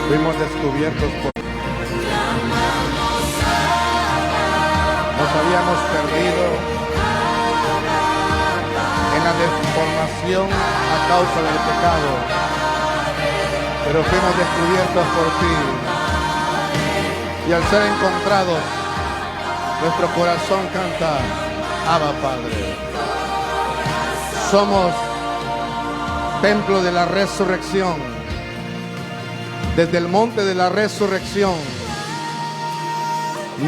Fuimos descubiertos por... Nos habíamos perdido en la deformación a causa del pecado, pero fuimos descubiertos por ti. Y al ser encontrados, nuestro corazón canta: Abba, Padre. Somos templo de la resurrección. Desde el monte de la resurrección,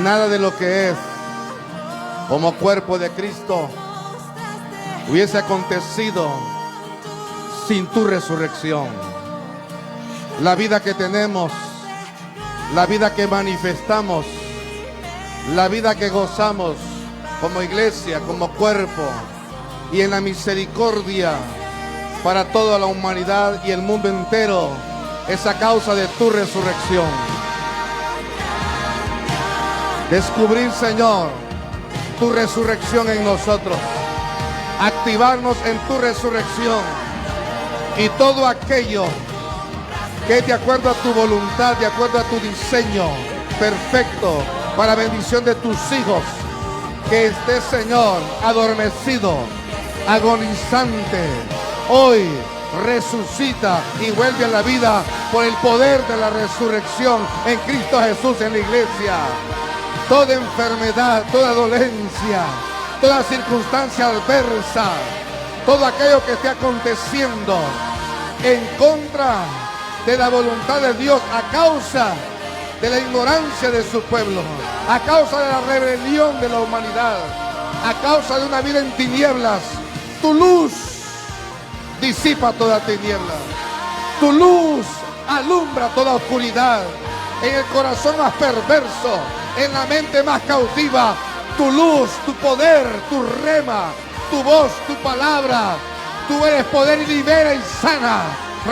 nada de lo que es como cuerpo de Cristo hubiese acontecido sin tu resurrección. La vida que tenemos, la vida que manifestamos, la vida que gozamos como iglesia, como cuerpo, y en la misericordia para toda la humanidad y el mundo entero, es a causa de tu resurrección. Descubrir, Señor, tu resurrección en nosotros, activarnos en tu resurrección, y todo aquello que es de acuerdo a tu voluntad, de acuerdo a tu diseño perfecto para bendición de tus hijos, que esté, Señor, adormecido, agonizante, hoy resucita y vuelve a la vida por el poder de la resurrección en Cristo Jesús en la iglesia. Toda enfermedad, toda dolencia, toda circunstancia adversa, todo aquello que esté aconteciendo en contra de la voluntad de Dios a causa de la ignorancia de su pueblo, a causa de la rebelión de la humanidad, a causa de una vida en tinieblas, tu luz disipa toda tiniebla. Tu luz alumbra toda oscuridad. En el corazón más perverso, en la mente más cautiva, tu luz, tu poder, tu rema, tu voz, tu palabra. Tú eres poder y libera y sana,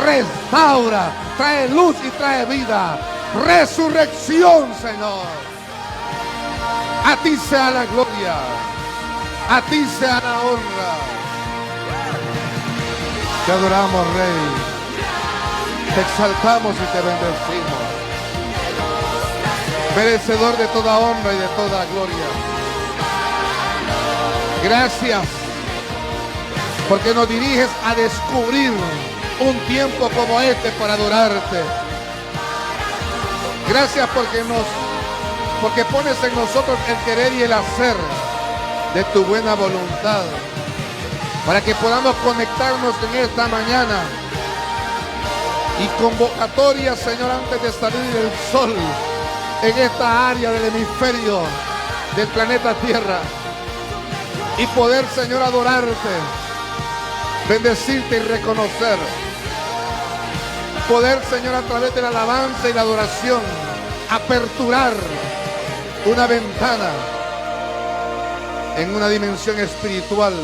restaura, trae luz y trae vida. Resurrección, Señor. A ti sea la gloria, a ti sea la honra. Te adoramos, Rey. Te exaltamos y te bendecimos. Merecedor de toda honra y de toda gloria. Gracias porque nos diriges a descubrir un tiempo como este para adorarte. Gracias porque pones en nosotros el querer y el hacer de tu buena voluntad, para que podamos conectarnos en esta mañana y convocatoria, Señor, antes de salir del sol en esta área del hemisferio del planeta Tierra, y poder, Señor, adorarte, bendecirte y reconocer. Poder, Señor, a través de la alabanza y la adoración, aperturar una ventana en una dimensión espiritual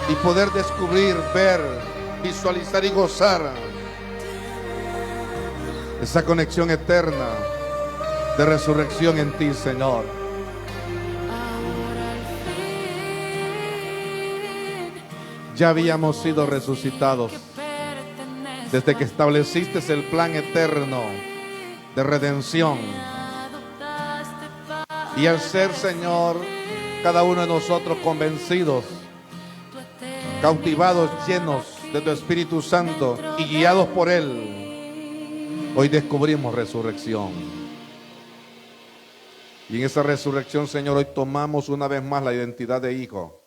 y poder descubrir, ver, visualizar y gozar esa conexión eterna de resurrección en ti, Señor. Ya habíamos sido resucitados desde que estableciste el plan eterno de redención. Y al ser, Señor, cada uno de nosotros convencidos, cautivados, llenos de tu Espíritu Santo y guiados por Él, hoy descubrimos resurrección. Y en esa resurrección, Señor, hoy tomamos una vez más la identidad de hijo.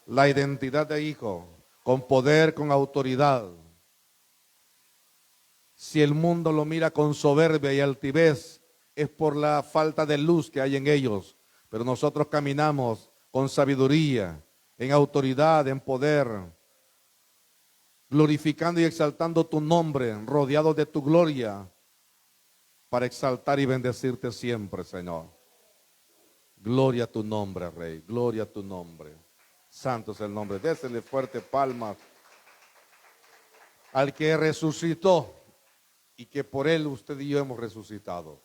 La identidad de hijo, con poder, con autoridad. Si el mundo lo mira con soberbia y altivez, es por la falta de luz que hay en ellos. Pero nosotros caminamos con sabiduría, en autoridad, en poder, glorificando y exaltando tu nombre, rodeados de tu gloria, para exaltar y bendecirte siempre, Señor. Gloria a tu nombre, Rey, gloria a tu nombre. Santo es el nombre. Désele fuerte palmas al que resucitó y que por él usted y yo hemos resucitado.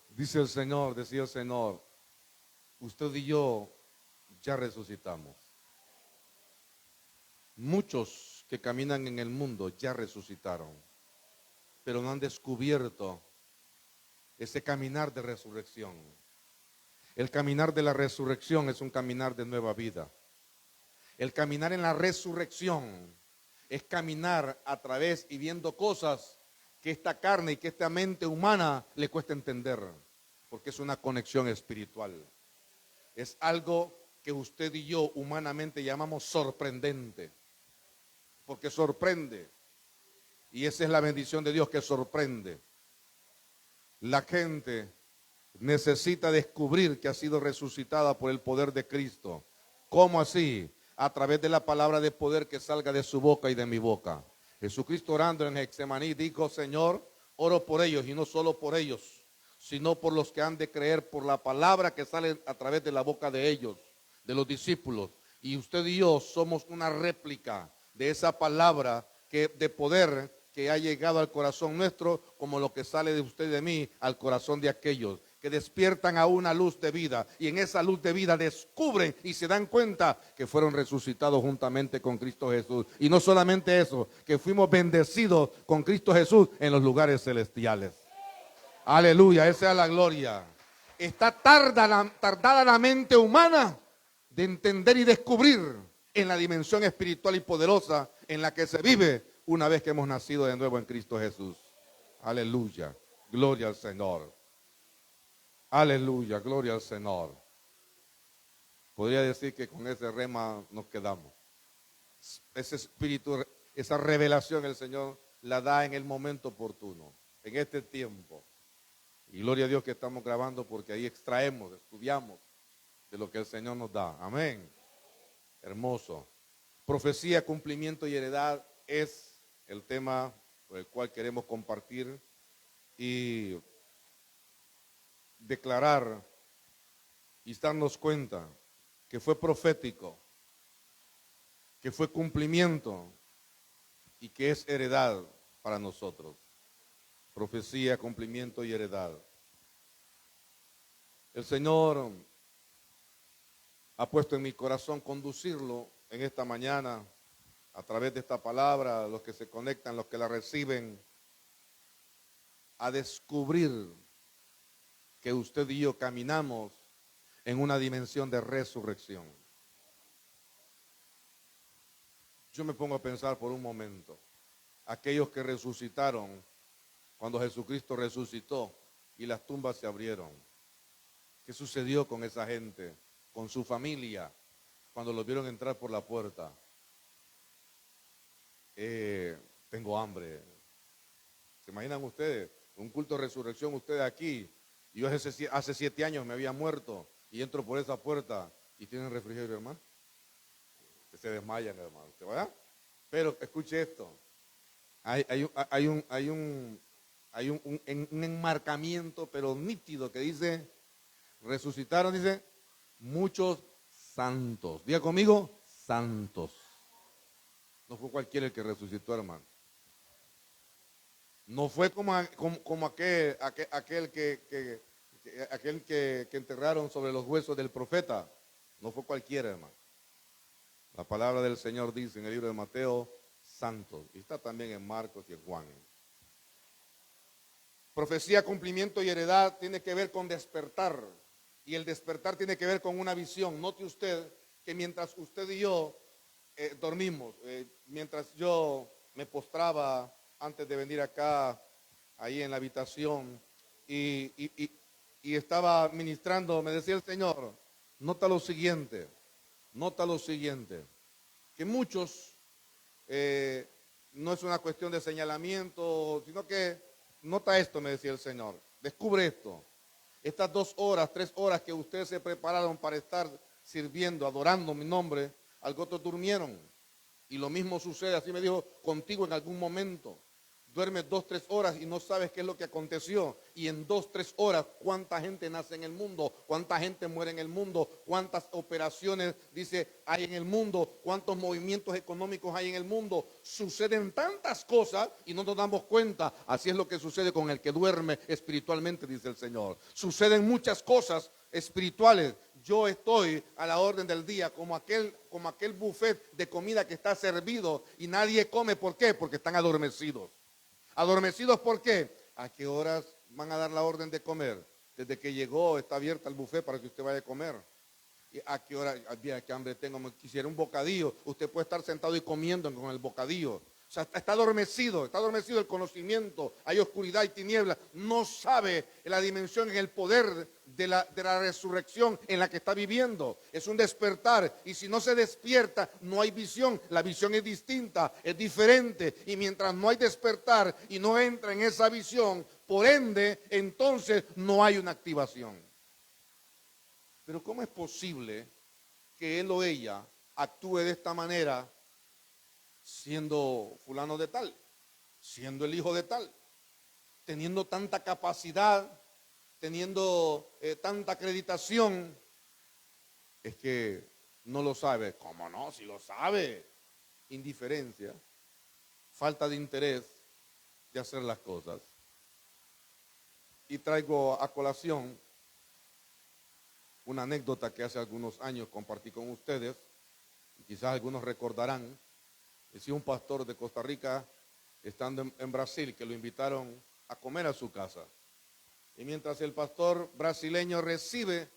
Dice el Señor, decía el Señor, usted y yo ya resucitamos. Muchos que caminan en el mundo ya resucitaron, pero no han descubierto ese caminar de resurrección. El caminar de la resurrección es un caminar de nueva vida. El caminar en la resurrección es caminar a través y viendo cosas que esta carne y que esta mente humana le cuesta entender, porque es una conexión espiritual. Es algo que usted y yo humanamente llamamos sorprendente, porque sorprende. Y esa es la bendición de Dios, que sorprende. La gente necesita descubrir que ha sido resucitada por el poder de Cristo. ¿Cómo así? A través de la palabra de poder que salga de su boca y de mi boca. Jesucristo, orando en Getsemaní, dijo: Señor, oro por ellos, y no solo por ellos, sino por los que han de creer por la palabra que sale a través de la boca de ellos, de los discípulos. Y usted y yo somos una réplica de esa palabra de poder que ha llegado al corazón nuestro, como lo que sale de usted y de mí al corazón de aquellos que despiertan a una luz de vida, y en esa luz de vida descubren y se dan cuenta que fueron resucitados juntamente con Cristo Jesús. Y no solamente eso, que fuimos bendecidos con Cristo Jesús en los lugares celestiales. Aleluya, esa es la gloria. Está tardada la mente humana de entender y descubrir en la dimensión espiritual y poderosa en la que se vive una vez que hemos nacido de nuevo en Cristo Jesús. Aleluya, gloria al Señor. Aleluya, gloria al Señor. Podría decir que con ese rema nos quedamos. Ese espíritu, esa revelación el Señor la da en el momento oportuno, en este tiempo. Y gloria a Dios que estamos grabando, porque ahí extraemos, estudiamos de lo que el Señor nos da. Amén. Hermoso. Profecía, cumplimiento y heredad es el tema por el cual queremos compartir y declarar y darnos cuenta que fue profético, que fue cumplimiento y que es heredad para nosotros. Profecía, cumplimiento y heredad. El Señor ha puesto en mi corazón conducirlo en esta mañana a través de esta palabra, los que se conectan, los que la reciben, a descubrir que usted y yo caminamos en una dimensión de resurrección. Yo me pongo a pensar por un momento, aquellos que resucitaron cuando Jesucristo resucitó y las tumbas se abrieron. ¿Qué sucedió con esa gente, con su familia, cuando los vieron entrar por la puerta? Tengo hambre. ¿Se imaginan ustedes? Un culto de resurrección, ustedes aquí. Yo hace 7 años me había muerto y entro por esa puerta y tienen refrigerio, hermano. Se desmayan, hermano. ¿Verdad? Pero escuche esto. Hay un enmarcamiento, pero nítido, que dice: resucitaron, dice, muchos santos. Diga conmigo, santos. No fue cualquiera el que resucitó, hermano. No fue como aquel que enterraron sobre los huesos del profeta. No fue cualquiera, hermano. La palabra del Señor dice en el libro de Mateo, santos. Y está también en Marcos y en Juan. Profecía, cumplimiento y heredad tiene que ver con despertar. Y el despertar tiene que ver con una visión. Note usted que mientras usted y yo dormimos, mientras yo me postraba antes de venir acá, ahí en la habitación, y estaba ministrando, me decía el Señor: nota lo siguiente, que muchos, no es una cuestión de señalamiento, sino que nota esto, me decía el Señor, descubre esto. Estas 2 horas, 3 horas que ustedes se prepararon para estar sirviendo, adorando mi nombre, algunos durmieron. Y lo mismo sucede, así me dijo, contigo en algún momento. Duermes 2, 3 horas y no sabes qué es lo que aconteció. Y en 2, 3 horas, cuánta gente nace en el mundo, cuánta gente muere en el mundo, cuántas operaciones, dice, hay en el mundo, cuántos movimientos económicos hay en el mundo. Suceden tantas cosas y no nos damos cuenta. Así es lo que sucede con el que duerme espiritualmente, dice el Señor. Suceden muchas cosas espirituales. yo estoy a la orden del día, como aquel buffet de comida que está servido y nadie come. ¿Por qué? Porque están adormecidos. ¿Adormecidos por qué? ¿A qué horas van a dar la orden de comer? Desde que llegó está abierta el buffet para que usted vaya a comer. ¿Y a qué hora? Mira, qué hambre tengo, me quisiera un bocadillo. Usted puede estar sentado y comiendo con el bocadillo. O sea, está adormecido el conocimiento. Hay oscuridad y tinieblas. No sabe la dimensión y el poder de la resurrección en la que está viviendo. Es un despertar. Y si no se despierta, no hay visión. La visión es distinta, es diferente. Y mientras no hay despertar y no entra en esa visión, por ende, entonces no hay una activación. Pero ¿cómo es posible que él o ella actúe de esta manera siendo fulano de tal, siendo el hijo de tal, teniendo tanta capacidad, teniendo tanta acreditación? Es que no lo sabe. ¿Cómo no? Si lo sabe. Indiferencia, falta de interés de hacer las cosas. Y traigo a colación una anécdota que hace algunos años compartí con ustedes, y quizás algunos recordarán. Decía un pastor de Costa Rica, estando en Brasil, que lo invitaron a comer a su casa. Y mientras el pastor brasileño recibe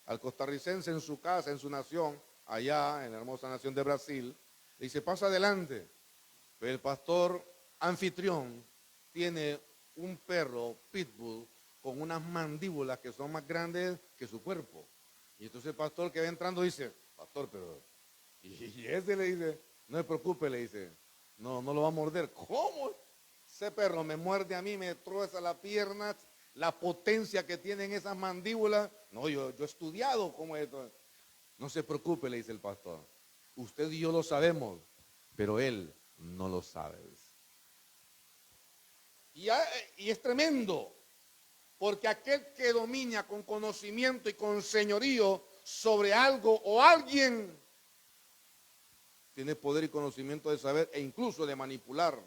al costarricense en su casa, en su nación, allá en la hermosa nación de Brasil, le dice: pasa adelante. Pero el pastor anfitrión tiene un perro pitbull con unas mandíbulas que son más grandes que su cuerpo. Y entonces el pastor que va entrando dice: pastor, pero... Y ese le dice: no se preocupe, le dice, no lo va a morder. ¿Cómo? Ese perro me muerde a mí, me troza la pierna, la potencia que tienen esas mandíbulas. No, yo he estudiado cómo es esto. No se preocupe, le dice el pastor. Usted y yo lo sabemos, pero él no lo sabe. Y es tremendo, porque aquel que domina con conocimiento y con señorío sobre algo o alguien, tiene poder y conocimiento de saber e incluso de manipular.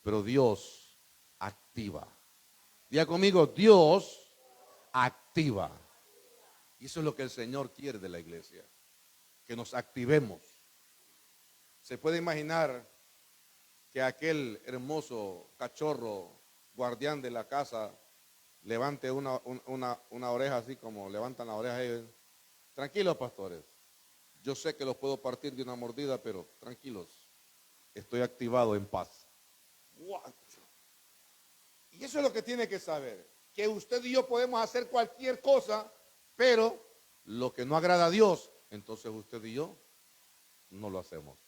Pero Dios activa. Diga conmigo: Dios activa. Y eso es lo que el Señor quiere de la iglesia, que nos activemos. Se puede imaginar que aquel hermoso cachorro guardián de la casa levante una oreja, así como levantan la oreja ellos. Tranquilos, pastores, yo sé que los puedo partir de una mordida, pero tranquilos, estoy activado en paz. What? Y eso es lo que tiene que saber, que usted y yo podemos hacer cualquier cosa, pero lo que no agrada a Dios, entonces usted y yo no lo hacemos,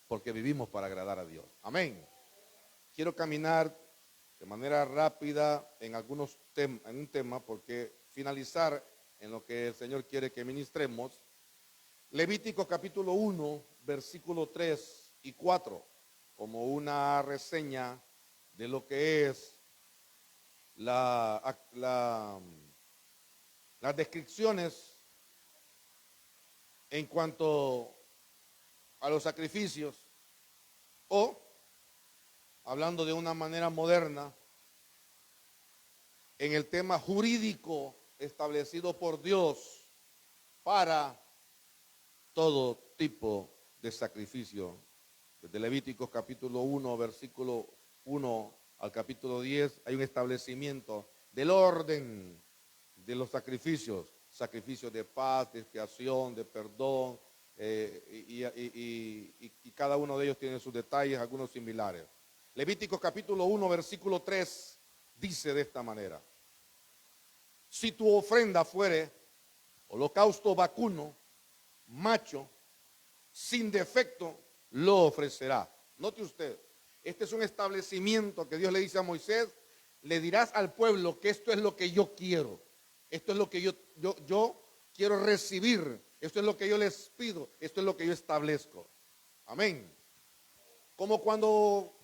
porque vivimos para agradar a Dios. Amén. Quiero caminar de manera rápida en un tema, porque finalizar en lo que el Señor quiere que ministremos. Levítico capítulo 1, versículo 3 y 4, como una reseña de lo que es las descripciones en cuanto a los sacrificios, o, hablando de una manera moderna, en el tema jurídico establecido por Dios para todo tipo de sacrificio. Desde Levíticos capítulo 1, versículo 1 al capítulo 10, hay un establecimiento del orden de los sacrificios. Sacrificios de paz, de expiación, de perdón, y cada uno de ellos tiene sus detalles, algunos similares. Levíticos capítulo 1, versículo 3, dice de esta manera: si tu ofrenda fuere holocausto vacuno, macho, sin defecto, lo ofrecerá. Note usted, este es un establecimiento que Dios le dice a Moisés: le dirás al pueblo que esto es lo que yo quiero, esto es lo que yo quiero recibir, esto es lo que yo les pido, esto es lo que yo establezco. Amén. Como cuando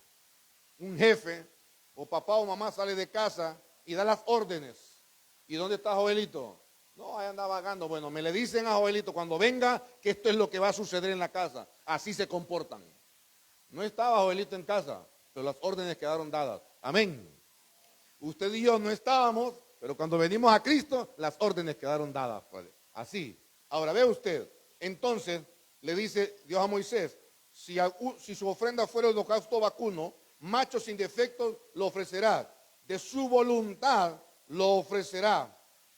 un jefe o papá o mamá sale de casa y da las órdenes. ¿Y dónde está Joelito? No, ahí anda vagando. Bueno, me le dicen a Joelito cuando venga que esto es lo que va a suceder en la casa. Así se comportan. No estaba Joelito en casa, pero las órdenes quedaron dadas. Amén. Usted y yo no estábamos, pero cuando venimos a Cristo, las órdenes quedaron dadas. Así. Ahora ve usted, entonces le dice Dios a Moisés, si su ofrenda fuera el holocausto vacuno, macho sin defectos lo ofrecerá, de su voluntad lo ofrecerá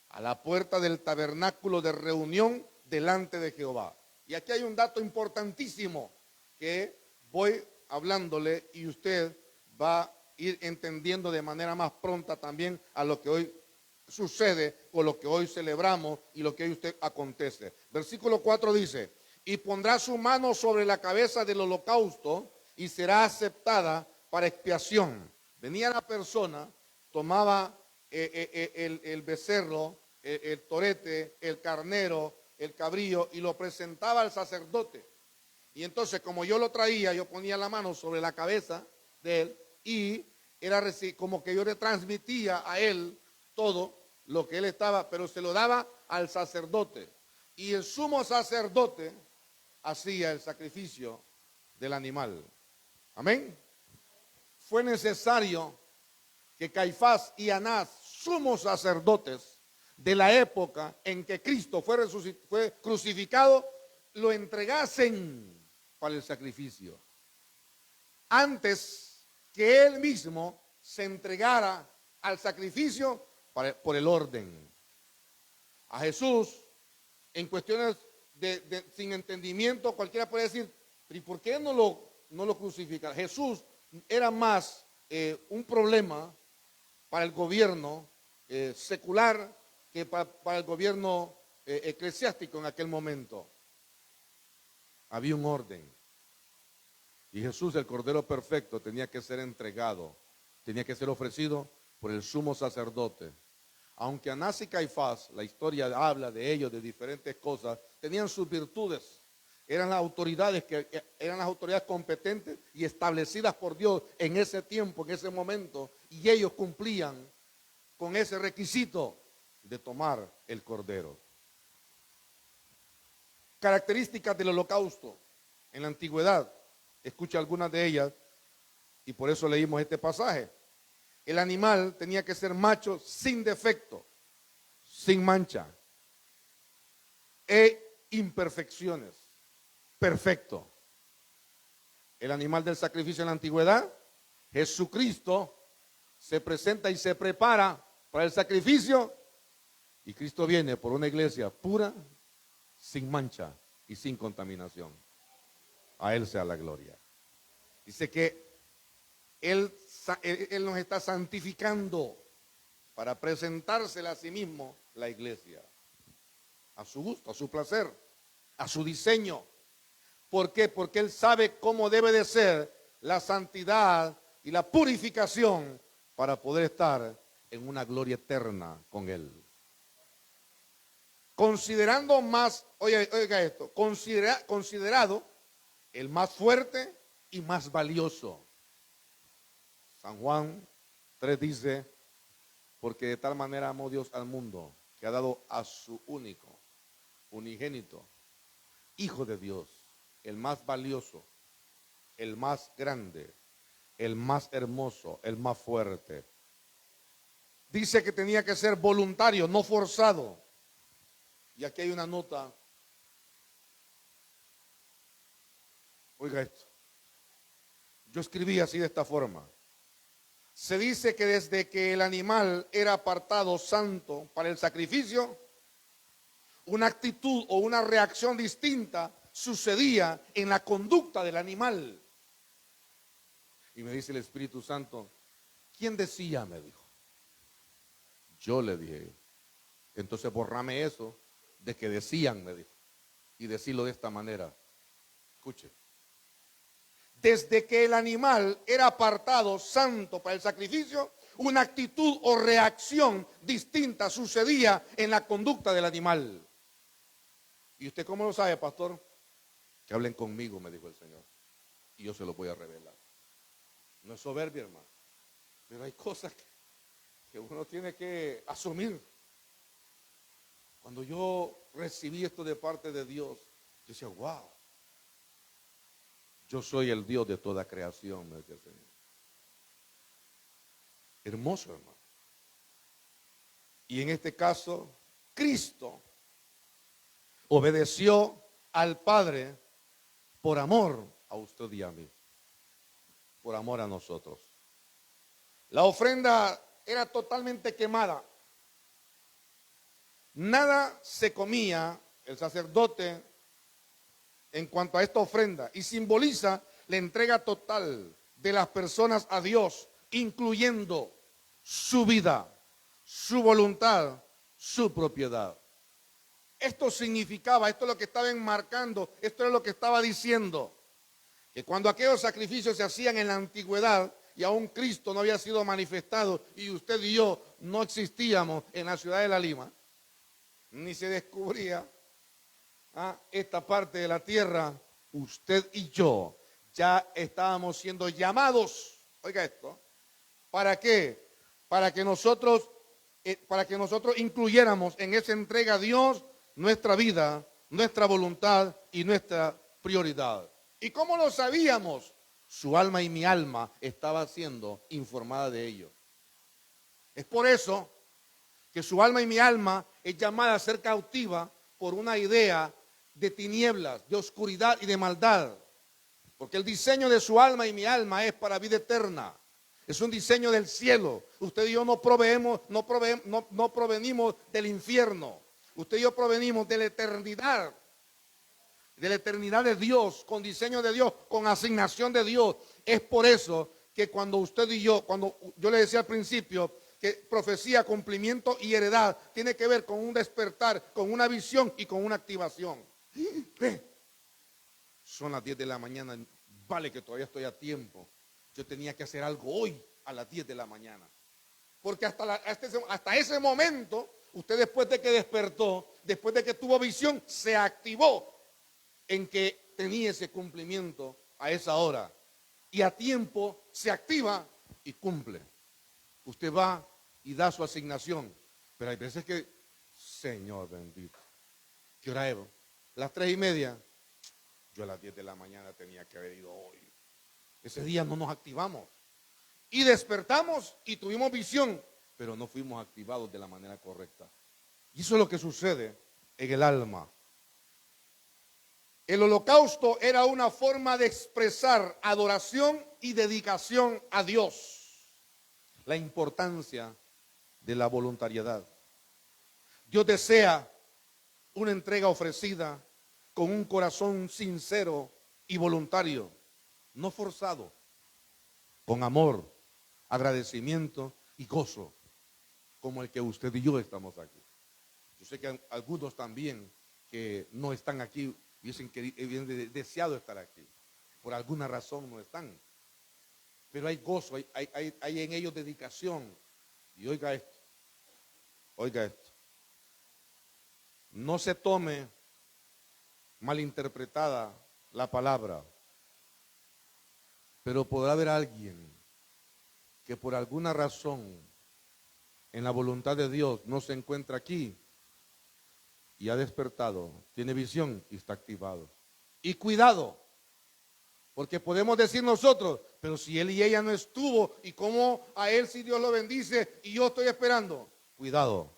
a la puerta del tabernáculo de reunión delante de Jehová. Y aquí hay un dato importantísimo que voy hablándole y usted va a ir entendiendo de manera más pronta también a lo que hoy sucede con lo que hoy celebramos y lo que hoy usted acontece. Versículo 4 dice, y pondrá su mano sobre la cabeza del holocausto y será aceptada para expiación. Venía la persona, tomaba el becerro, el torete, el carnero, el cabrillo y lo presentaba al sacerdote. Y entonces como yo lo traía, yo ponía la mano sobre la cabeza de él y era como que yo le transmitía a él todo lo que él estaba, pero se lo daba al sacerdote. Y el sumo sacerdote hacía el sacrificio del animal. Amén. Fue necesario que Caifás y Anás, sumos sacerdotes de la época en que Cristo fue crucificado, lo entregasen para el sacrificio. Antes que él mismo se entregara al sacrificio por el orden. A Jesús, en cuestiones sin entendimiento, cualquiera puede decir, ¿y por qué no lo crucifican? Jesús era más un problema para el gobierno secular que para el gobierno eclesiástico en aquel momento. Había un orden. Y Jesús, el Cordero Perfecto, tenía que ser entregado, tenía que ser ofrecido por el sumo sacerdote. Aunque Anás y Caifás, la historia habla de ellos, de diferentes cosas, tenían sus virtudes. Eran las autoridades competentes y establecidas por Dios en ese tiempo, en ese momento, y ellos cumplían con ese requisito de tomar el cordero. Características del holocausto en la antigüedad. Escucha algunas de ellas y por eso leímos este pasaje. El animal tenía que ser macho sin defecto, sin mancha e imperfecciones. Perfecto. El animal del sacrificio en la antigüedad, Jesucristo se presenta y se prepara para el sacrificio y Cristo viene por una iglesia pura, sin mancha y sin contaminación. A Él sea la gloria. Dice que Él nos está santificando para presentársela a sí mismo la iglesia. A su gusto, a su placer, a su diseño. ¿Por qué? Porque Él sabe cómo debe de ser la santidad y la purificación para poder estar en una gloria eterna con Él. Considerando más, oiga esto, considerado el más fuerte y más valioso. San Juan 3 dice, porque de tal manera amó Dios al mundo, que ha dado a su único, unigénito, Hijo de Dios, el más valioso, el más grande, el más hermoso, el más fuerte. Dice que tenía que ser voluntario, no forzado. Y aquí hay una nota. Oiga esto. Yo escribí así de esta forma. Se dice que desde que el animal era apartado santo para el sacrificio, una actitud o una reacción distinta sucedía en la conducta del animal. Y me dice el Espíritu Santo, ¿quién decía? Me dijo. Yo le dije, entonces borrame eso de que decían, me dijo, y decirlo de esta manera. Escuche. Desde que el animal era apartado santo para el sacrificio, una actitud o reacción distinta sucedía en la conducta del animal. ¿Y usted cómo lo sabe, pastor? Que hablen conmigo, me dijo el Señor, y yo se lo voy a revelar. No es soberbia, hermano, pero hay cosas que uno tiene que asumir. Cuando yo recibí esto de parte de Dios, yo decía, wow, yo soy el Dios de toda creación, me decía el Señor. Hermoso, hermano. Y en este caso, Cristo Obedeció al Padre por amor a usted y a mí, por amor a nosotros. La ofrenda era totalmente quemada. Nada se comía el sacerdote en cuanto a esta ofrenda y simboliza la entrega total de las personas a Dios, incluyendo su vida, su voluntad, su propiedad. Esto significaba, esto es lo que estaba enmarcando, esto es lo que estaba diciendo, que cuando aquellos sacrificios se hacían en la antigüedad y aún Cristo no había sido manifestado y usted y yo no existíamos en la ciudad de La Lima, ni se descubría esta parte de la tierra, usted y yo ya estábamos siendo llamados, oiga esto, ¿para qué? Para que nosotros incluyéramos en esa entrega a Dios nuestra vida, nuestra voluntad y nuestra prioridad. ¿Y cómo lo sabíamos? Su alma y mi alma estaba siendo informada de ello. Es por eso que su alma y mi alma es llamada a ser cautiva por una idea de tinieblas, de oscuridad y de maldad. Porque el diseño de su alma y mi alma es para vida eterna. Es un diseño del cielo. Usted y yo no provenimos del infierno. Usted y yo provenimos de la eternidad de Dios, con diseño de Dios, con asignación de Dios. Es por eso que cuando usted y yo, cuando yo le decía al principio que profecía, cumplimiento y heredad tiene que ver con un despertar, con una visión y con una activación. Son las 10 de la mañana, vale que todavía estoy a tiempo. Yo tenía que hacer algo hoy a las 10 de la mañana. Porque hasta ese momento, usted después de que despertó, después de que tuvo visión, se activó en que tenía ese cumplimiento a esa hora. Y a tiempo se activa y cumple. Usted va y da su asignación. Pero hay veces que, Señor bendito, ¿qué hora es? Las 3:30. Yo a las 10 de la mañana tenía que haber ido hoy. Ese día no nos activamos. Y despertamos y tuvimos visión, pero no fuimos activados de la manera correcta. Y eso es lo que sucede en el alma. El holocausto era una forma de expresar adoración y dedicación a Dios. La importancia de la voluntariedad. Dios desea una entrega ofrecida con un corazón sincero y voluntario, no forzado, con amor, agradecimiento y gozo, como el que usted y yo estamos aquí. Yo sé que algunos también que no están aquí hubiesen deseado estar aquí. Por alguna razón no están. Pero hay gozo, hay en ellos dedicación. Y oiga esto, oiga esto. No se tome malinterpretada la palabra, pero podrá haber alguien que por alguna razón en la voluntad de Dios no se encuentra aquí y ha despertado, tiene visión y está activado. Y cuidado, porque podemos decir nosotros, pero si él y ella no estuvo, y cómo a él sí Dios lo bendice y yo estoy esperando. Cuidado,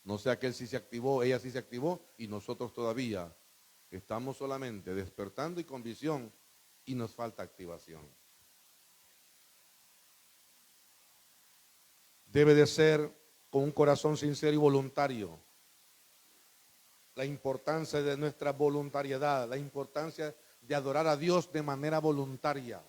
no sea que él sí se activó, ella sí se activó y nosotros todavía estamos solamente despertando y con visión y nos falta activación. Debe de ser con un corazón sincero y voluntario. La importancia de nuestra voluntariedad, la importancia de adorar a Dios de manera voluntaria.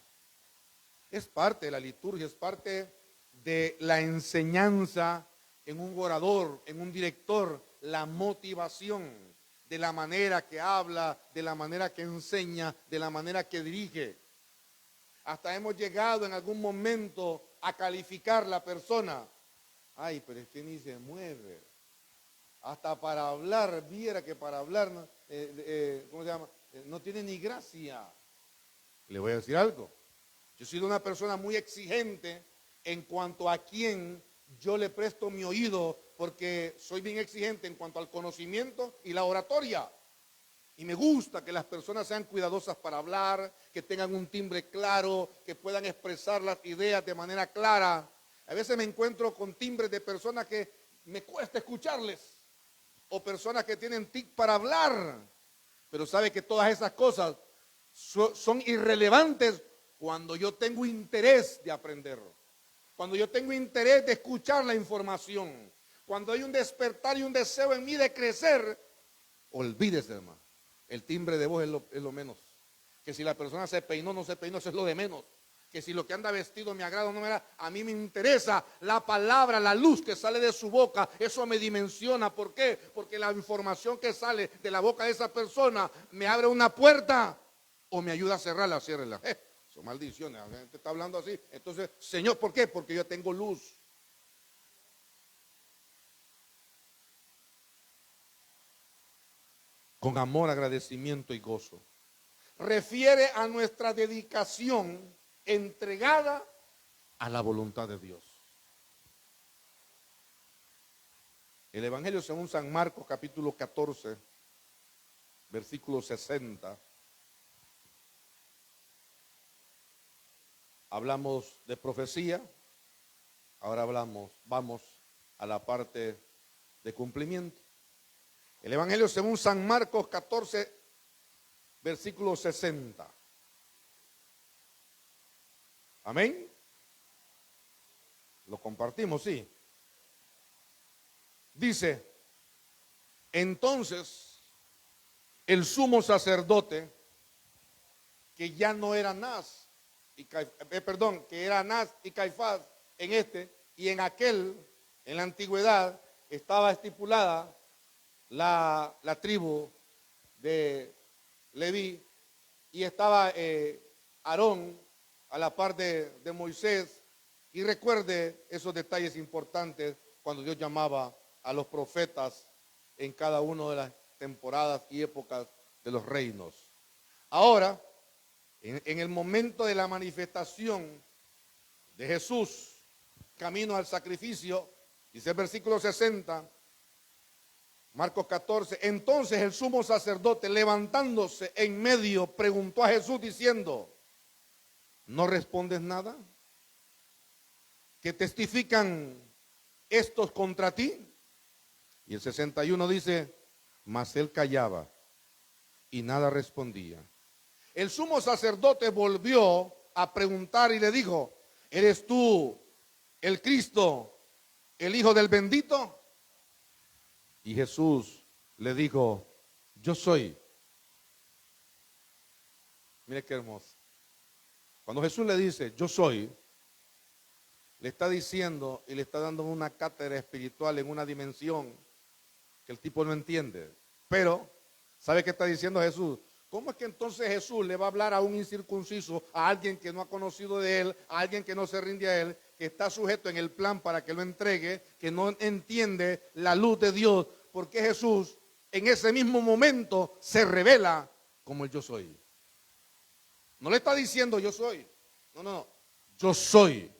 Es parte de la liturgia, es parte de la enseñanza en un orador, en un director, la motivación de la manera que habla, de la manera que enseña, de la manera que dirige. Hasta hemos llegado en algún momento a calificar la persona. Ay, pero es que ni se mueve. Hasta para hablar, viera que para hablar, ¿cómo se llama? No tiene ni gracia. Le voy a decir algo. Yo he sido una persona muy exigente en cuanto a quién yo le presto mi oído, porque soy bien exigente en cuanto al conocimiento y la oratoria. Y me gusta que las personas sean cuidadosas para hablar, que tengan un timbre claro, que puedan expresar las ideas de manera clara. A veces me encuentro con timbres de personas que me cuesta escucharles. o personas que tienen tic para hablar, pero sabe que todas esas cosas son irrelevantes cuando yo tengo interés de aprenderlo, cuando yo tengo interés de escuchar la información, cuando hay un despertar y un deseo en mí de crecer. Olvídese, hermano, el timbre de voz es lo menos, que si la persona se peinó o no se peinó, eso es lo de menos, que si lo que anda vestido me agrada o no me agrada. A mí me interesa la palabra, la luz que sale de su boca, eso me dimensiona. ¿Por qué? Porque la información que sale de la boca de esa persona me abre una puerta o me ayuda a cerrarla, ciérrela. Son maldiciones, la gente está hablando así. Entonces, Señor, ¿por qué? Porque yo tengo luz. Con amor, agradecimiento y gozo. Refiere a nuestra dedicación entregada a la voluntad de Dios. El Evangelio según San Marcos, capítulo 14, versículo 60. Hablamos de profecía, ahora vamos a la parte de cumplimiento. El Evangelio según San Marcos 14, versículo 60. Amén. Lo compartimos, sí. Dice, entonces el sumo sacerdote, que ya no era Anás y que era Anás y Caifás en este y en aquel, en la antigüedad, estaba estipulada la tribu de Leví, y estaba Aarón a la par de Moisés. Y recuerde esos detalles importantes cuando Dios llamaba a los profetas en cada una de las temporadas y épocas de los reinos. Ahora, en el momento de la manifestación de Jesús, camino al sacrificio, dice el versículo 60, Marcos 14, entonces el sumo sacerdote, levantándose en medio, preguntó a Jesús diciendo, ¿no respondes nada? ¿Qué testifican estos contra ti? Y el 61 dice, mas él callaba y nada respondía. El sumo sacerdote volvió a preguntar y le dijo, ¿eres tú el Cristo, el Hijo del bendito? Y Jesús le dijo, yo soy. Mire qué hermoso. Cuando Jesús le dice, yo soy, le está diciendo y le está dando una cátedra espiritual en una dimensión que el tipo no entiende. Pero, ¿sabe qué está diciendo Jesús? ¿Cómo es que entonces Jesús le va a hablar a un incircunciso, a alguien que no ha conocido de él, a alguien que no se rinde a él, que está sujeto en el plan para que lo entregue, que no entiende la luz de Dios? Porque Jesús en ese mismo momento se revela como el yo soy. No le está diciendo yo soy, no, yo soy.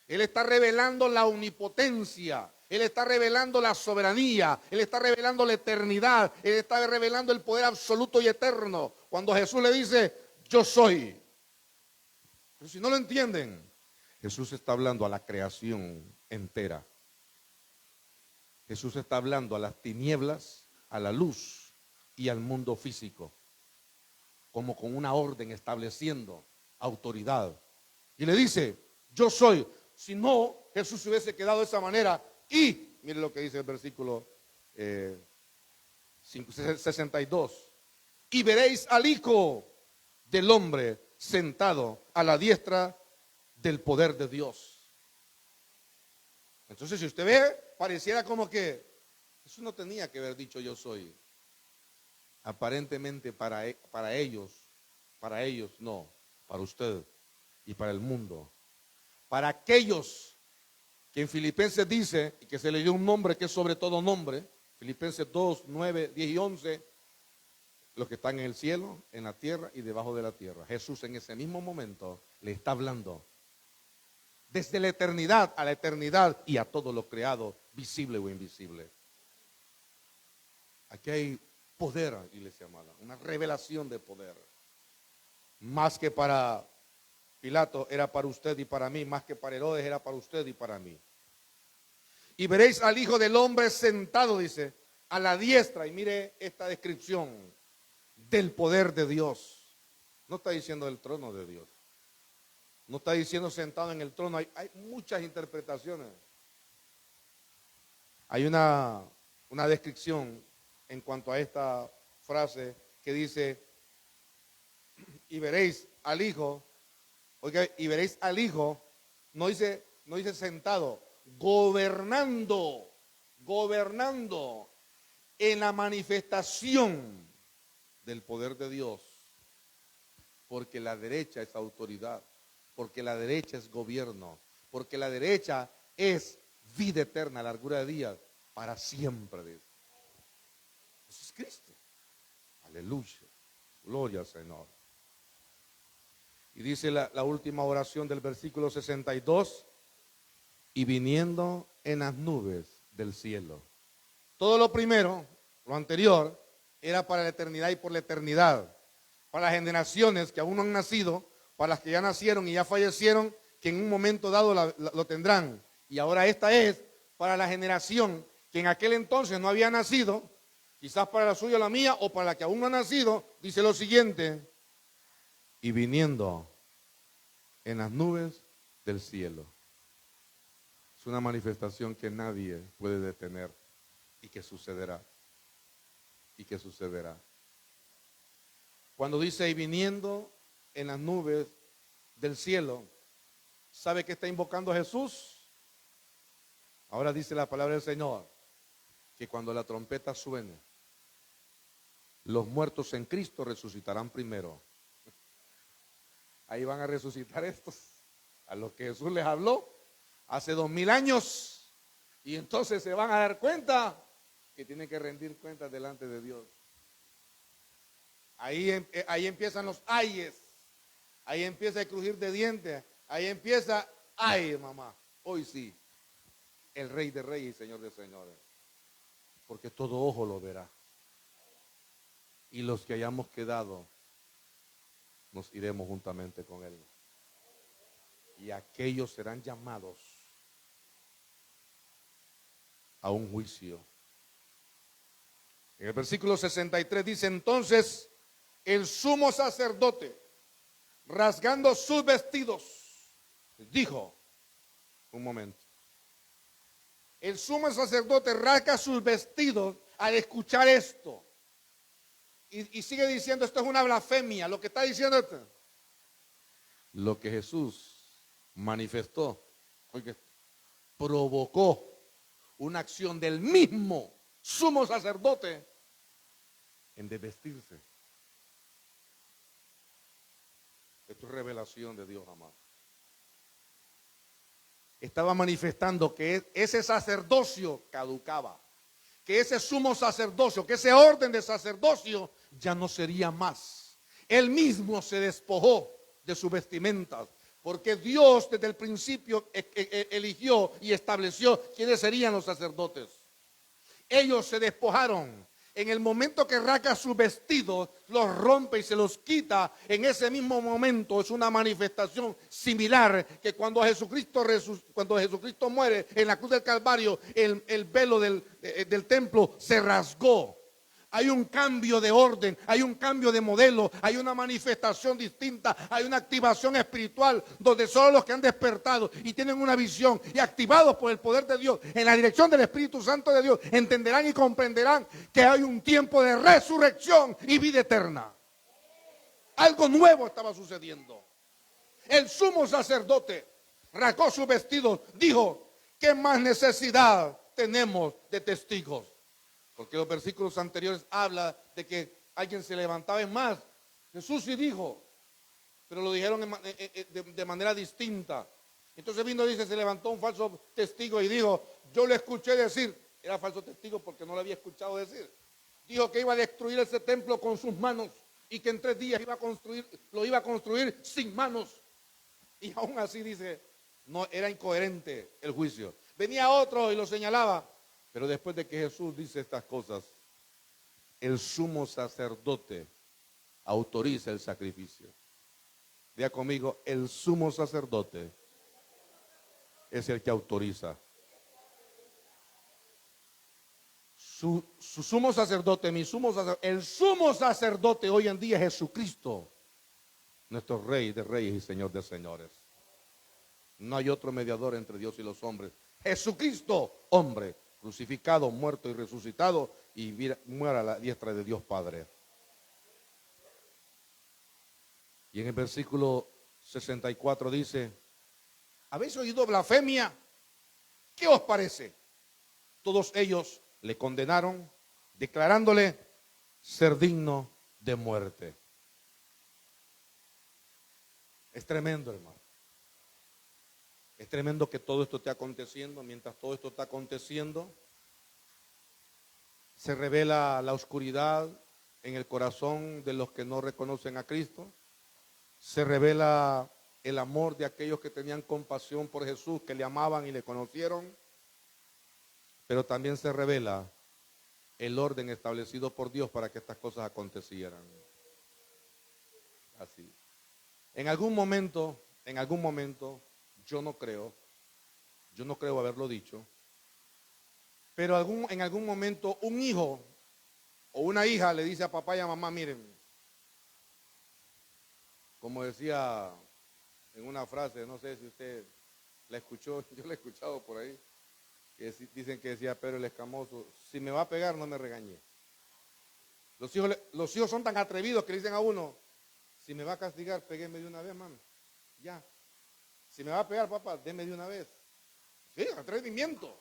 Él está revelando la omnipotencia, Él está revelando la soberanía, Él está revelando la eternidad, Él está revelando el poder absoluto y eterno. Cuando Jesús le dice, yo soy. Pero si no lo entienden, Jesús está hablando a la creación entera. Jesús está hablando a las tinieblas, a la luz y al mundo físico, como con una orden estableciendo autoridad. Y le dice, yo soy. Si no, Jesús se hubiese quedado de esa manera. Y, mire lo que dice el versículo 62. Y veréis al Hijo del Hombre sentado a la diestra del poder de Dios. Entonces, si usted ve, pareciera como que Jesús no tenía que haber dicho yo soy. Aparentemente para ellos no, para usted y para el mundo. Para aquellos que en Filipenses dice, y que se le dio un nombre que es sobre todo nombre, Filipenses 2, 9, 10 y 11, los que están en el cielo, en la tierra y debajo de la tierra. Jesús en ese mismo momento le está hablando desde la eternidad a la eternidad y a todo lo creado, visible o invisible. Aquí hay poder, iglesia amada, una revelación de poder. Más que para Pilato era para usted y para mí, más que para Herodes era para usted y para mí. Y veréis al Hijo del Hombre sentado, dice, a la diestra. Y mire esta descripción del poder de Dios. No está diciendo el trono de Dios. No está diciendo sentado en el trono. Hay muchas interpretaciones. Hay una descripción en cuanto a esta frase que dice, y veréis al Hijo. Oiga, y veréis al Hijo, no dice sentado, gobernando en la manifestación del poder de Dios, porque la derecha es autoridad, porque la derecha es gobierno, porque la derecha es vida eterna, largura de días, para siempre. Eso es Cristo. Aleluya. Gloria al Señor. Y dice la última oración del versículo 62, y viniendo en las nubes del cielo. Todo lo primero, lo anterior, era para la eternidad y por la eternidad. Para las generaciones que aún no han nacido, para las que ya nacieron y ya fallecieron, que en un momento dado lo tendrán. Y ahora esta es para la generación que en aquel entonces no había nacido, quizás para la suya o la mía, o para la que aún no ha nacido, dice lo siguiente, y viniendo en las nubes del cielo. Es una manifestación que nadie puede detener y que sucederá. Y que sucederá. Cuando dice y viniendo en las nubes del cielo, ¿sabe qué está invocando Jesús? Ahora dice la palabra del Señor, que cuando la trompeta suene, los muertos en Cristo resucitarán primero. Ahí van a resucitar estos, a los que Jesús les habló hace 2000 años. Y entonces se van a dar cuenta que tienen que rendir cuentas delante de Dios. Ahí empiezan los ayes. Ahí empieza el crujir de dientes. Ahí empieza, ay mamá, hoy sí, el Rey de Reyes y Señor de Señores. Porque todo ojo lo verá. Y los que hayamos quedado, nos iremos juntamente con Él. Y aquellos serán llamados a un juicio. En el versículo 63 dice, entonces el sumo sacerdote, rasgando sus vestidos, dijo, un momento, el sumo sacerdote rasga sus vestidos al escuchar esto. Y sigue diciendo, esto es una blasfemia, lo que está diciendo esto. Lo que Jesús manifestó, porque provocó una acción del mismo sumo sacerdote en desvestirse. Esto es revelación de Dios, amado. Estaba manifestando que ese sacerdocio caducaba, que ese sumo sacerdocio, que ese orden de sacerdocio ya no sería más. Él mismo se despojó de sus vestimentas, porque Dios desde el principio eligió y estableció quiénes serían los sacerdotes. Ellos se despojaron. En el momento que rasga sus vestidos, los rompe y se los quita, en ese mismo momento es una manifestación similar que cuando Jesucristo muere en la cruz del Calvario, el velo del templo se rasgó. Hay un cambio de orden, hay un cambio de modelo, hay una manifestación distinta, hay una activación espiritual donde solo los que han despertado y tienen una visión y activados por el poder de Dios en la dirección del Espíritu Santo de Dios entenderán y comprenderán que hay un tiempo de resurrección y vida eterna. Algo nuevo estaba sucediendo. El sumo sacerdote rasgó sus vestidos, dijo, ¿qué más necesidad tenemos de testigos? Porque los versículos anteriores habla de que alguien se levantaba. Es más, Jesús sí dijo, pero lo dijeron de manera distinta. Entonces vino, dice, se levantó un falso testigo y dijo, yo le escuché decir, era falso testigo porque no lo había escuchado decir. Dijo que iba a destruir ese templo con sus manos y que en 3 días lo iba a construir sin manos. Y aún así dice, no, era incoherente el juicio. Venía otro y lo señalaba. Pero después de que Jesús dice estas cosas, el sumo sacerdote autoriza el sacrificio. Diga conmigo, el sumo sacerdote es el que autoriza. Su sumo sacerdote, mi sumo sacerdote, el sumo sacerdote hoy en día es Jesucristo, nuestro Rey de reyes y Señor de señores. No hay otro mediador entre Dios y los hombres. Jesucristo, hombre, crucificado, muerto y resucitado, y muera a la diestra de Dios Padre. Y en el versículo 64 dice: ¿habéis oído blasfemia? ¿Qué os parece? Todos ellos le condenaron, declarándole ser digno de muerte. Es tremendo, hermano. Es tremendo que todo esto esté aconteciendo. Mientras todo esto está aconteciendo, se revela la oscuridad en el corazón de los que no reconocen a Cristo. Se revela el amor de aquellos que tenían compasión por Jesús, que le amaban y le conocieron. Pero también se revela el orden establecido por Dios para que estas cosas acontecieran. Así. En algún momento, yo no creo haberlo dicho, pero en algún momento un hijo o una hija le dice a papá y a mamá: miren, como decía en una frase, no sé si usted la escuchó, yo la he escuchado por ahí, que dicen que decía Pedro el Escamoso: si me va a pegar, no me regañe. Los hijos son tan atrevidos que le dicen a uno: si me va a castigar, pégueme de una vez, mami. Ya. Si me va a pegar, papá, deme de una vez. Sí, atrevimiento.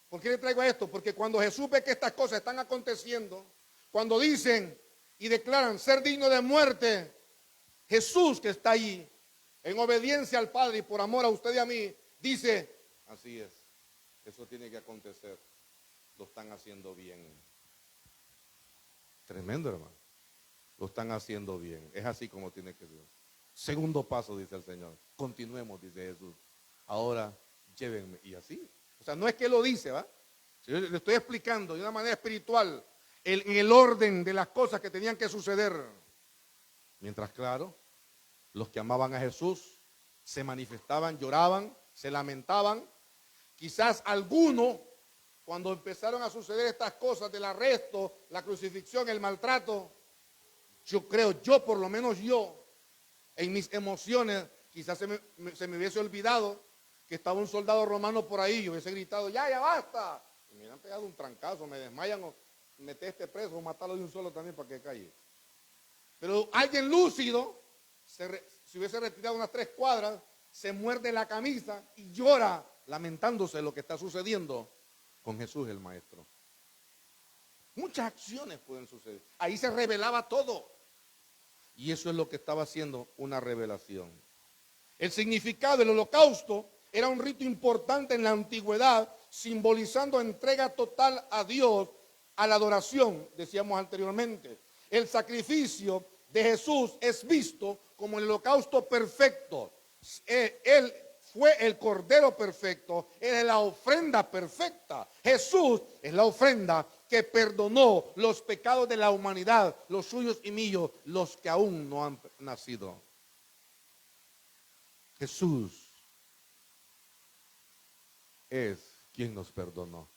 ¿Por qué le traigo esto? Porque cuando Jesús ve que estas cosas están aconteciendo, cuando dicen y declaran ser digno de muerte, Jesús, que está allí, en obediencia al Padre y por amor a usted y a mí, dice: así es, eso tiene que acontecer, lo están haciendo bien. Tremendo, hermano. Lo están haciendo bien, es así como tiene que ser. Segundo paso, dice el Señor, continuemos, dice Jesús. Ahora llévenme, y así. O sea, no es que lo dice, ¿va? Yo le estoy explicando de una manera espiritual en el orden de las cosas que tenían que suceder. Mientras, claro, los que amaban a Jesús se manifestaban, lloraban, se lamentaban. Quizás algunos, cuando empezaron a suceder estas cosas del arresto, la crucifixión, el maltrato, yo por lo menos yo, en mis emociones, quizás se me hubiese olvidado que estaba un soldado romano por ahí, yo hubiese gritado: ya basta. Y me hubieran pegado un trancazo, me desmayan, o meter este preso, o matarlo de un solo también para que calle. Pero alguien lúcido se hubiese retirado unas 3 cuadras, se muerde la camisa y llora lamentándose de lo que está sucediendo con Jesús el Maestro. Muchas acciones pueden suceder. Ahí se revelaba todo. Y eso es lo que estaba haciendo, una revelación. El significado del holocausto era un rito importante en la antigüedad, simbolizando entrega total a Dios, a la adoración, decíamos anteriormente. El sacrificio de Jesús es visto como el holocausto perfecto. Él fue el cordero perfecto, él es la ofrenda perfecta. Jesús es la ofrenda que perdonó los pecados de la humanidad, los suyos y míos, los que aún no han nacido. Jesús es quien nos perdonó.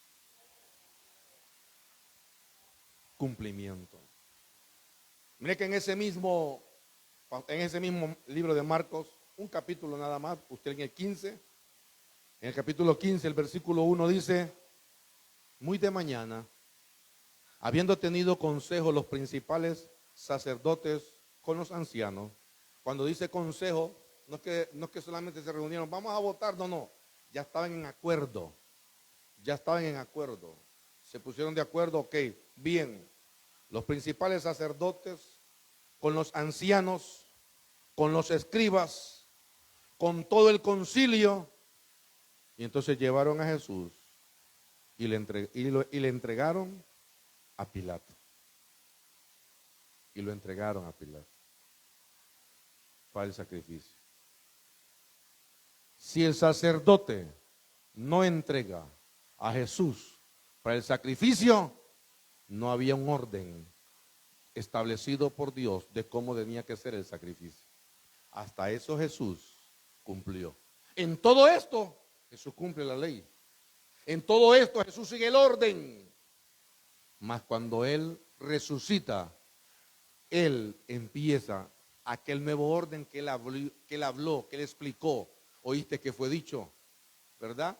Cumplimiento. Mire que en ese mismo libro de Marcos, un capítulo nada más, usted en el 15, en el capítulo 15, el versículo 1 dice: muy de mañana, habiendo tenido consejo los principales sacerdotes con los ancianos. Cuando dice consejo, no es que solamente se reunieron, vamos a votar, no, ya estaban en acuerdo, se pusieron de acuerdo, ok, bien, los principales sacerdotes con los ancianos, con los escribas, con todo el concilio, y entonces llevaron a Jesús y le entregaron a Pilato. Y lo entregaron a Pilato para el sacrificio. Si el sacerdote no entrega a Jesús para el sacrificio, no había un orden establecido por Dios de cómo tenía que ser el sacrificio. Hasta eso Jesús cumplió. En todo esto, Jesús cumple la ley. En todo esto Jesús sigue el orden. Mas cuando Él resucita, Él empieza aquel nuevo orden que Él habló, que Él explicó. Oíste que fue dicho, ¿verdad?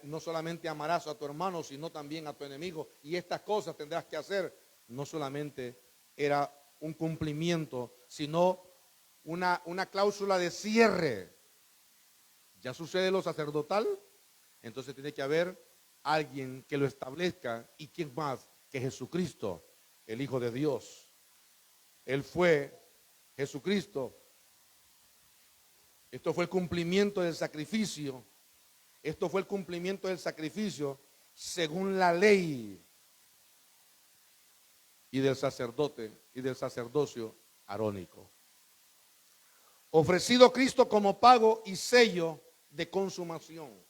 No solamente amarás a tu hermano, sino también a tu enemigo. Y estas cosas tendrás que hacer. No solamente era un cumplimiento, sino una cláusula de cierre. Ya sucede lo sacerdotal, entonces tiene que haber alguien que lo establezca. ¿Y quién más que Jesucristo, el Hijo de Dios? Él fue Jesucristo. Esto fue el cumplimiento del sacrificio. Esto fue el cumplimiento del sacrificio según la ley y del sacerdote y del sacerdocio arónico. Ofrecido Cristo como pago y sello de consumación.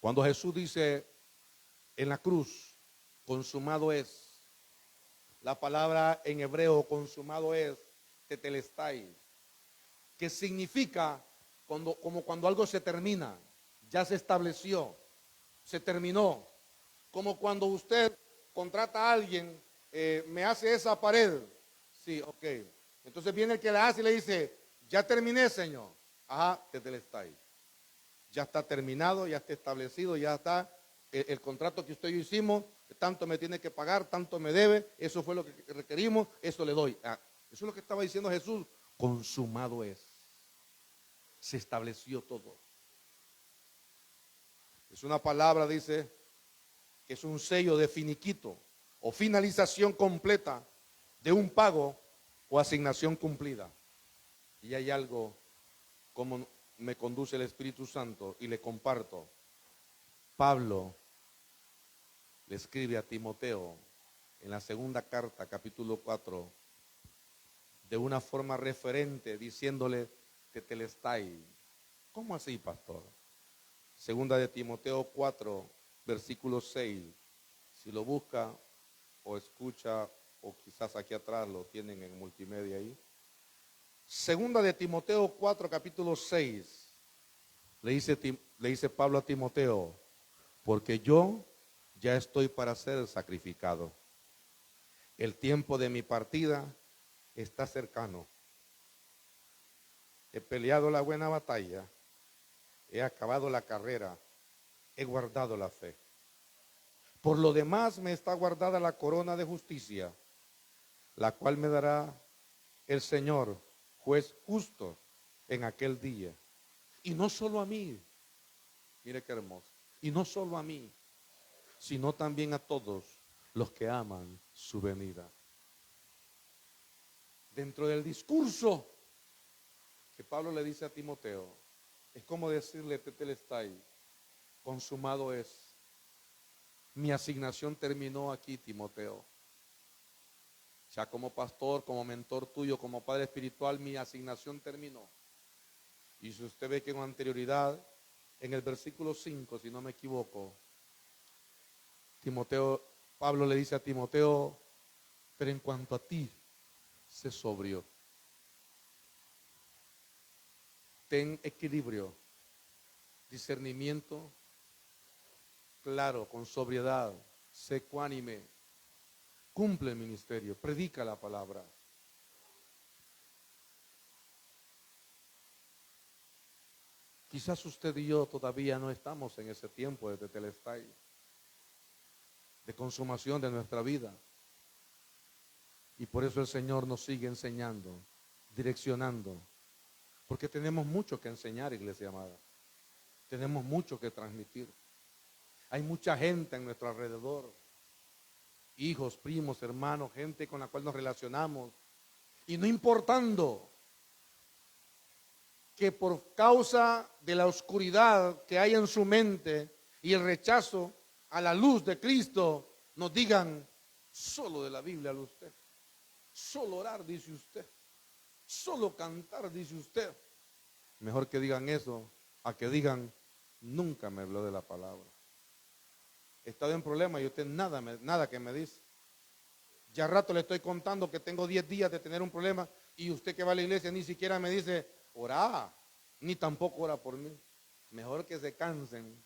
Cuando Jesús dice en la cruz, consumado es, la palabra en hebreo consumado es tetelestai, que significa como cuando algo se termina, ya se estableció, se terminó. Como cuando usted contrata a alguien, me hace esa pared. Sí, ok. Entonces viene el que la hace y le dice, ya terminé, señor. Ajá, tetelestai. Ya está terminado, ya está establecido, ya está el contrato que usted y yo hicimos, tanto me tiene que pagar, tanto me debe, eso fue lo que requerimos, eso le doy. Eso es lo que estaba diciendo Jesús, consumado es. Se estableció todo. Es una palabra, dice, que es un sello de finiquito o finalización completa de un pago o asignación cumplida. Y hay algo como me conduce el Espíritu Santo y le comparto. Pablo le escribe a Timoteo en la segunda carta, capítulo 4, de una forma referente, diciéndole tetelestai. ¿Cómo así, pastor? Segunda de Timoteo 4, versículo 6. Si lo busca o escucha, o quizás aquí atrás lo tienen en multimedia ahí. Segunda de Timoteo 4, capítulo 6. Le dice Pablo a Timoteo, porque yo ya estoy para ser sacrificado. El tiempo de mi partida está cercano. He peleado la buena batalla, he acabado la carrera, he guardado la fe. Por lo demás me está guardada la corona de justicia, la cual me dará el Señor, juez justo, en aquel día. Y no solo a mí, mire qué hermoso, y no solo a mí, sino también a todos los que aman su venida. Dentro del discurso que Pablo le dice a Timoteo, es como decirle, tetelestai, consumado es. Mi asignación terminó aquí, Timoteo. Ya como pastor, como mentor tuyo, como padre espiritual, mi asignación terminó. Y si usted ve que con anterioridad, en el versículo 5, si no me equivoco, Pablo le dice a Timoteo, pero en cuanto a ti, sé sobrio. Ten equilibrio, discernimiento, claro, con sobriedad, sé ecuánime, cumple el ministerio, predica la palabra. Quizás usted y yo todavía no estamos en ese tiempo de tetelestai, de consumación de nuestra vida. Y por eso el Señor nos sigue enseñando, direccionando, porque tenemos mucho que enseñar, iglesia amada. Tenemos mucho que transmitir. Hay mucha gente en nuestro alrededor, hijos, primos, hermanos, gente con la cual nos relacionamos. Y no importando que por causa de la oscuridad que hay en su mente y el rechazo a la luz de Cristo, nos digan, solo de la Biblia habla usted, solo orar dice usted, solo cantar dice usted. Mejor que digan eso a que digan, nunca me habló de la palabra. He estado en problemas y usted nada que me dice. Ya rato le estoy contando que tengo 10 días de tener un problema y usted que va a la iglesia ni siquiera me dice, orá, ni tampoco ora por mí. Mejor que se cansen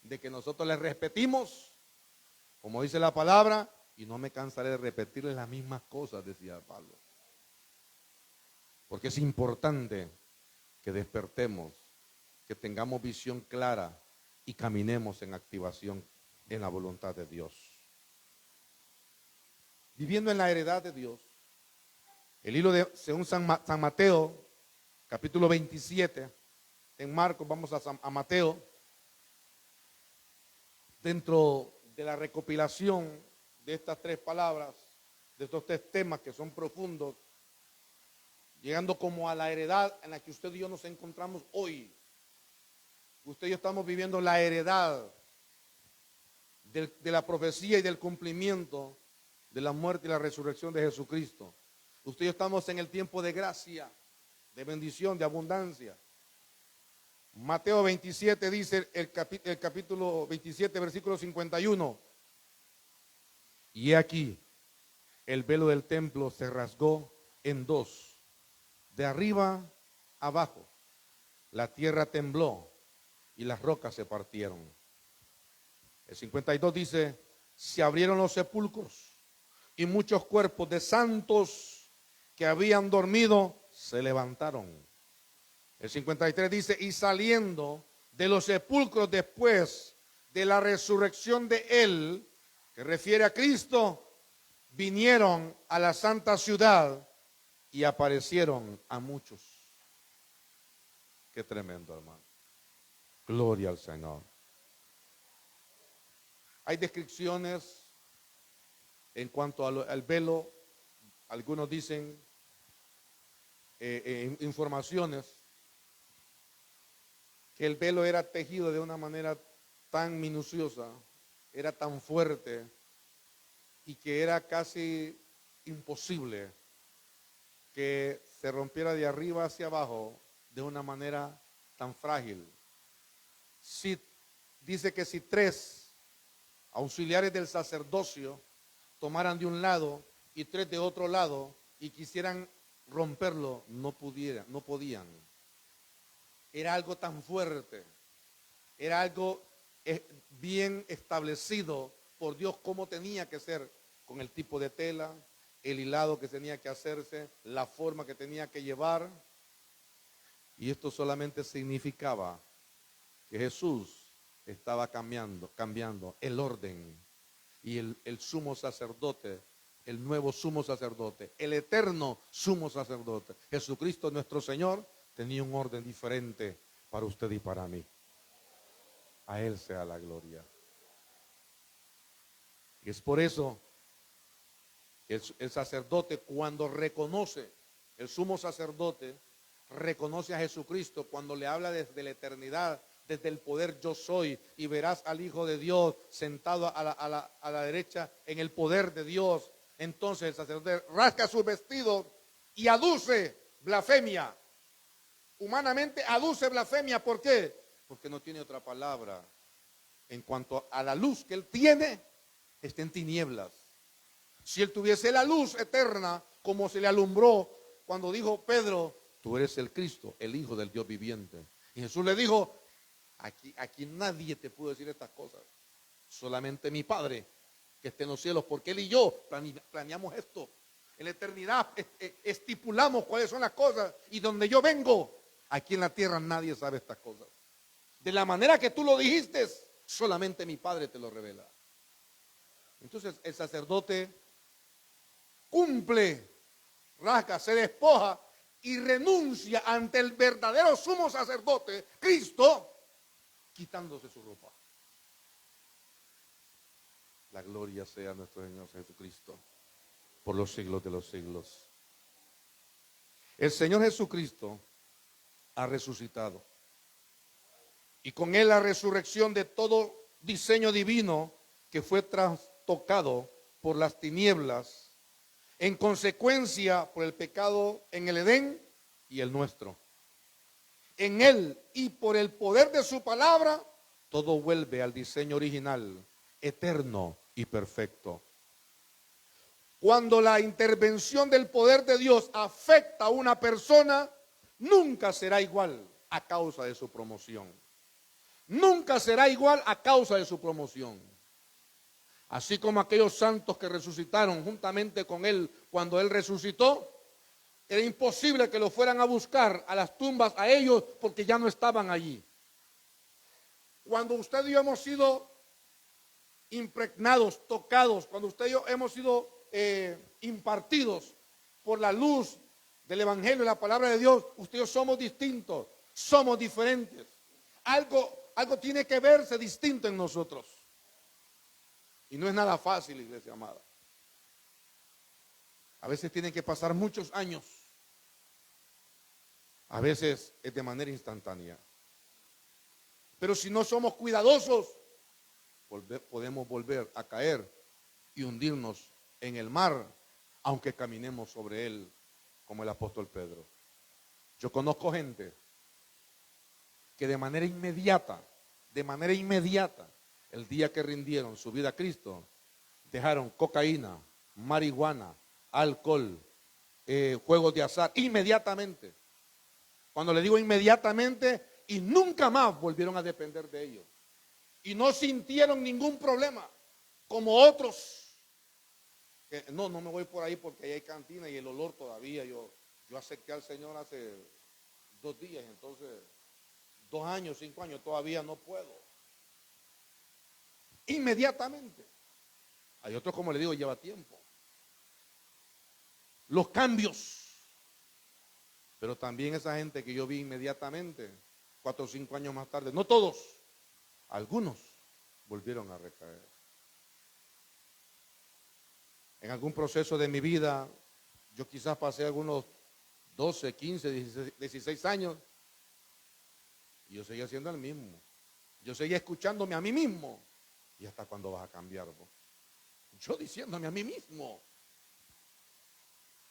de que nosotros les repetimos, como dice la palabra, y no me cansaré de repetirles las mismas cosas, decía Pablo. Porque es importante que despertemos, que tengamos visión clara y caminemos en activación en la voluntad de Dios. Viviendo en la heredad de Dios. El hilo de según San Mateo, capítulo 27, en Marcos, vamos a Mateo, dentro de la recopilación de estas tres palabras, de estos tres temas que son profundos, llegando como a la heredad en la que usted y yo nos encontramos hoy. Usted y yo estamos viviendo la heredad de la profecía y del cumplimiento de la muerte y la resurrección de Jesucristo. Usted y yo estamos en el tiempo de gracia, de bendición, de abundancia. Mateo 27 dice, el capítulo 27, versículo 51. Y he aquí, el velo del templo se rasgó en dos, de arriba abajo. La tierra tembló y las rocas se partieron. El 52 dice, se abrieron los sepulcros y muchos cuerpos de santos que habían dormido se levantaron. El 53 dice, y saliendo de los sepulcros después de la resurrección de él, que refiere a Cristo, vinieron a la santa ciudad y aparecieron a muchos. Qué tremendo, hermano. Gloria al Señor. Hay descripciones en cuanto al velo. Algunos dicen informaciones que el velo era tejido de una manera tan minuciosa, era tan fuerte y que era casi imposible que se rompiera de arriba hacia abajo de una manera tan frágil. Dice que si 3 auxiliares del sacerdocio tomaran de un lado y 3 de otro lado y quisieran romperlo, no podían. Era algo tan fuerte, era algo bien establecido por Dios cómo tenía que ser, con el tipo de tela, el hilado que tenía que hacerse, la forma que tenía que llevar. Y esto solamente significaba que Jesús estaba cambiando el orden. Y el sumo sacerdote, el nuevo sumo sacerdote, el eterno sumo sacerdote, Jesucristo nuestro Señor, tenía un orden diferente para usted y para mí. A Él sea la gloria. Y es por eso que el sacerdote, cuando reconoce, el sumo sacerdote reconoce a Jesucristo cuando le habla desde la eternidad, desde el poder yo soy, y verás al Hijo de Dios sentado a la derecha en el poder de Dios. Entonces el sacerdote rasga su vestido y aduce blasfemia. Humanamente aduce blasfemia. ¿Por qué? Porque no tiene otra palabra. En cuanto a la luz que él tiene, está en tinieblas. Si él tuviese la luz eterna, como se le alumbró cuando dijo Pedro, tú eres el Cristo, el Hijo del Dios viviente. Y Jesús le dijo, aquí nadie te pudo decir estas cosas, solamente mi Padre que esté en los cielos, porque Él y yo planeamos esto. En la eternidad estipulamos cuáles son las cosas, y donde yo vengo, aquí en la tierra nadie sabe estas cosas. De la manera que tú lo dijiste, solamente mi Padre te lo revela. Entonces el sacerdote cumple, rasga, se despoja y renuncia ante el verdadero sumo sacerdote, Cristo, quitándose su ropa. La gloria sea a nuestro Señor Jesucristo por los siglos de los siglos. El Señor Jesucristo ha resucitado, y con Él la resurrección de todo diseño divino que fue trastocado por las tinieblas, en consecuencia por el pecado en el Edén y el nuestro. En Él y por el poder de su palabra, todo vuelve al diseño original, eterno y perfecto. Cuando la intervención del poder de Dios afecta a una persona, nunca será igual a causa de su promoción. nunca será igual a causa de su promoción. Así como aquellos santos que resucitaron juntamente con él cuando él resucitó, era imposible que lo fueran a buscar a las tumbas a ellos porque ya no estaban allí. Cuando usted y yo hemos sido impregnados, tocados, cuando usted y yo hemos sido impartidos por la luz del Evangelio y la palabra de Dios, usted y yo somos distintos, somos diferentes. Algo tiene que verse distinto en nosotros. Y no es nada fácil, iglesia amada. A veces tienen que pasar muchos años. A veces es de manera instantánea. Pero si no somos cuidadosos, podemos volver a caer y hundirnos en el mar, aunque caminemos sobre él, como el apóstol Pedro. Yo conozco gente que de manera inmediata, el día que rindieron su vida a Cristo, dejaron cocaína, marihuana, alcohol, juegos de azar, inmediatamente. Cuando le digo inmediatamente, y nunca más volvieron a depender de ellos. Y no sintieron ningún problema, como otros. No me voy por ahí porque ahí hay cantina y el olor todavía. Yo acepté al Señor hace 2 días, entonces 2 años, 5 años, todavía no puedo. Inmediatamente. Hay otros, como le digo, lleva tiempo. Los cambios. Pero también esa gente que yo vi inmediatamente, 4 o 5 años más tarde, no todos, algunos volvieron a recaer. En algún proceso de mi vida, yo quizás pasé algunos 12, 15, 16 años y yo seguía siendo el mismo. Yo seguía escuchándome a mí mismo. ¿Y hasta cuándo vas a cambiar vos? Yo diciéndome a mí mismo.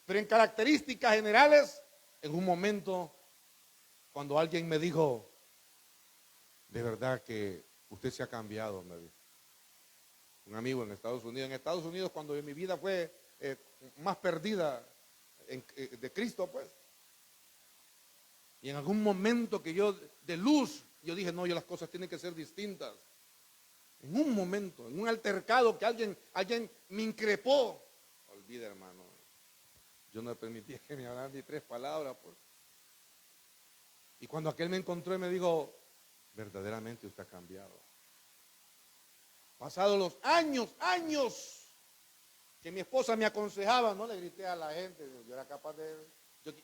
Pero en características generales, en un momento, cuando alguien me dijo, de verdad que usted se ha cambiado, me dijo. Un amigo en Estados Unidos. En Estados Unidos, cuando mi vida fue más perdida de Cristo, pues. Y en algún momento que yo, de luz, yo dije, no, las cosas tienen que ser distintas. En un momento, en un altercado que alguien me increpó. Olvida, hermano. Yo no permitía que me hablaran ni 3 palabras, pues. Y cuando aquel me encontró y me dijo, verdaderamente usted ha cambiado. Pasados los años que mi esposa me aconsejaba, no le grité a la gente, yo era capaz de,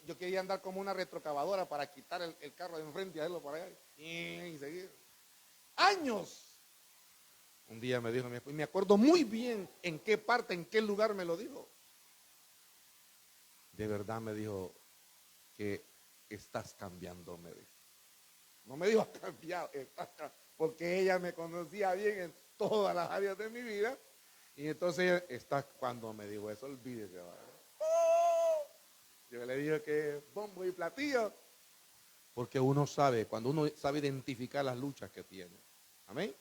yo quería andar como una retrocavadora para quitar el carro de enfrente y hacerlo por allá y seguir. Años. Un día me dijo mi esposa, y me acuerdo muy bien en qué parte, en qué lugar me lo dijo. De verdad me dijo que estás cambiando, me dijo. No me dijo has cambiado, porque ella me conocía bien en todas las áreas de mi vida. Y entonces ella cuando me dijo eso, olvídese. Yo le dije que bombo y platillo. Porque uno sabe, cuando uno sabe identificar las luchas que tiene. Amén.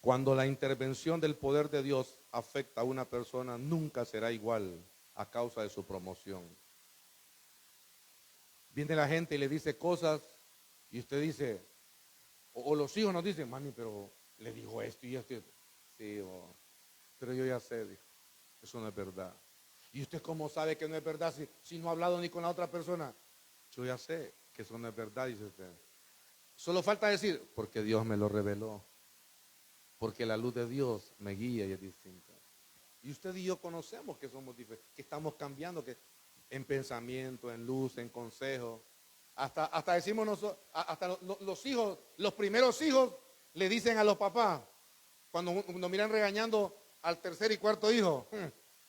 Cuando la intervención del poder de Dios afecta a una persona, nunca será igual a causa de su promoción. Viene la gente y le dice cosas y usted dice, o los hijos nos dicen, mami, pero le dijo esto y esto. Sí, pero yo ya sé, dijo, eso no es verdad. ¿Y usted cómo sabe que no es verdad si no ha hablado ni con la otra persona? Yo ya sé que eso no es verdad, dice usted. Solo falta decir, porque Dios me lo reveló. Porque la luz de Dios me guía y es distinta. Y usted y yo conocemos que somos diferentes, que estamos cambiando, que en pensamiento, en luz, en consejo. Hasta decimos nosotros, hasta los hijos, los primeros hijos le dicen a los papás, cuando nos miran regañando al tercer y cuarto hijo,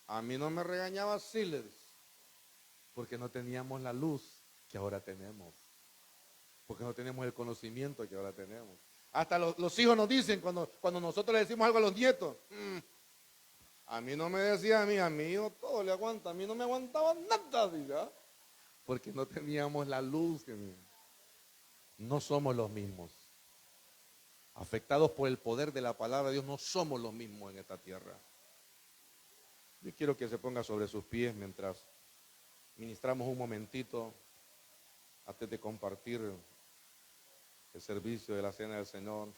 a mí no me regañaba así, le dice, porque no teníamos la luz que ahora tenemos, porque no tenemos el conocimiento que ahora tenemos. Hasta los hijos nos dicen cuando nosotros le decimos algo a los nietos, a mí no me decía a mi hijo todo le aguanta, a mí no me aguantaba nada, diga, porque no teníamos la luz. No somos los mismos. Afectados por el poder de la palabra de Dios, no somos los mismos en esta tierra. Yo quiero que se ponga sobre sus pies mientras ministramos un momentito. antes de compartir el servicio de la Cena del Señor,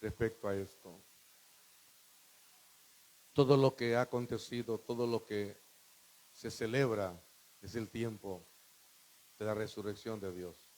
respecto a esto. Todo lo que ha acontecido, todo lo que se celebra es el tiempo de la resurrección de Dios.